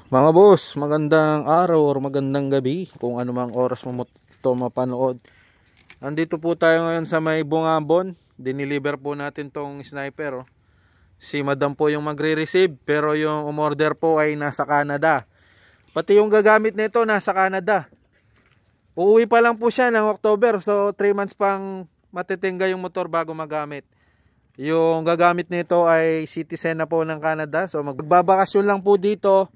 Mga boss, magandang araw or magandang gabi kung ano mang oras mo ito mapanood. Andito po tayo ngayon sa may Bungabon. Diniliver po natin tong sniper. Si madam po yung magre-receive pero yung umorder po ay nasa Canada. Pati yung gagamit nito nasa Canada. Uuwi pa lang po siya ng October, so 3 months pang matitingga yung motor bago magamit. Yung gagamit nito ay citizen na po ng Canada, so magbabakasyon lang po dito.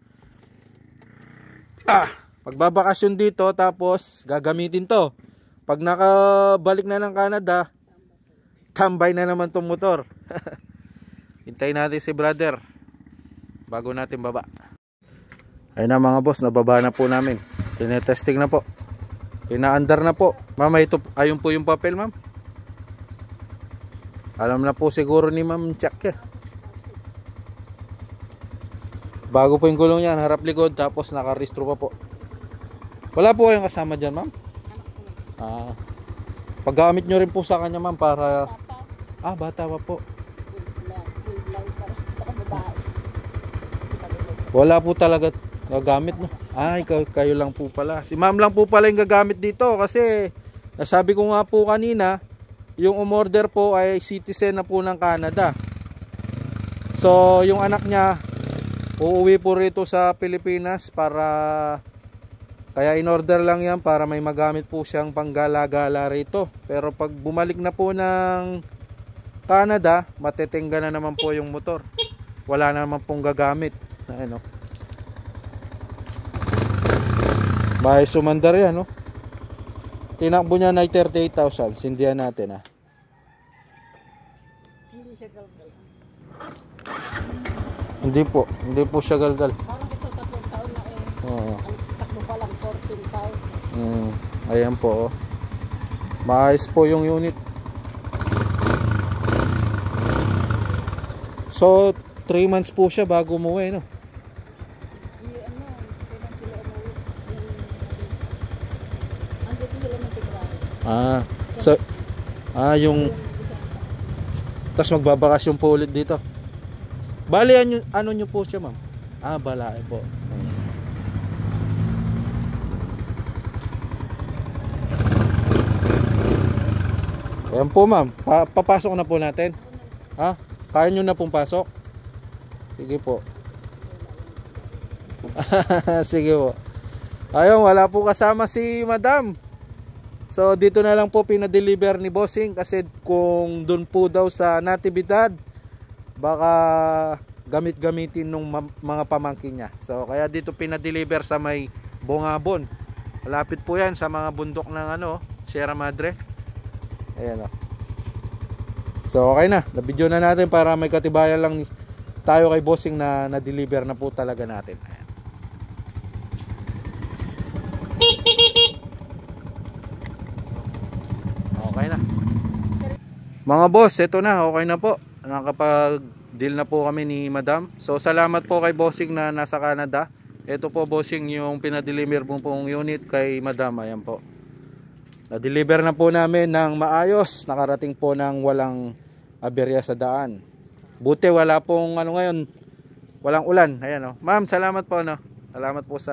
Pagbabakasyon dito tapos gagamitin to. Pag nakabalik na ng Canada, tambay na naman tong motor. Hintayin natin si brother bago natin baba. Ayun na mga boss, nababa na po namin. Tinetesting na po. Pina-under na po. Ma'am, ito, ayun po yung papel, ma'am. Alam na po siguro ni ma'am Chuck. Bago po yung gulong yan, harap likod, tapos naka-restro pa po. Wala po kayong kasama dyan, ma'am? Paggamit nyo rin po sa kanya, ma'am, para... bata pa po. Wala po talaga gagamit, no? Kayo lang po pala. Si ma'am lang po pala yung gagamit dito kasi nasabi ko nga po kanina, yung umorder po ay citizen na po ng Canada. So, yung anak niya uuwi po rito sa Pilipinas kaya in-order lang yan para may magamit po siyang panggala-gala rito. Pero pag bumalik na po ng Canada, matitingga na naman po yung motor. Wala na naman pong gagamit. Ano? Bahay sumandar yan, no? Tinakbo niya na 38,000. Sindihan natin, Hindi siya galgal. Hindi po siya galgal. Parang ito 3 taon na Oo. Ang takbo pa lang 14,000. Ayan po, oh. Maayos po yung unit. So, 3 months po siya bago umuwi, no? Kailan sila umuwi? Andito sila ng February. So, yung... Tapos magbabakasyon po ulit dito. Bali, ano nyo po siya, ma'am? Balae po. Ayan po, ma'am. Papasok na po natin. Kaya nyo na pong pasok? Sige po. Sige po. Ayun, wala po kasama si madam. So, dito na lang po pinadeliver ni Bossing kasi kung dun po daw sa Natividad, baka gamit-gamitin nung mga pamangkin niya. So, kaya dito pinadeliver sa may Bungabon. Malapit po yan sa mga bundok ng Sierra Madre. Ayan, oh. So, okay na. Na-video na natin para may katibayan lang tayo kay Bossing na na-deliver na po talaga natin. Ayan. Okay na. Mga boss, ito na. Okay na po. Nakapag-deal na po kami ni madam. So, salamat po kay Bossing na nasa Canada. Ito po, Bossing, yung pinadeliver pong unit kay madam. Ayan po. Na-deliver na po namin ng maayos. Nakarating po ng walang aberya sa daan. Buti wala pong ngayon. Walang ulan. Ayan, oh. Ma'am, salamat po, no. Salamat po sa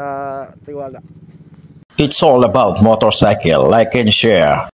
tiwala. It's all about motorcycle. Like and share.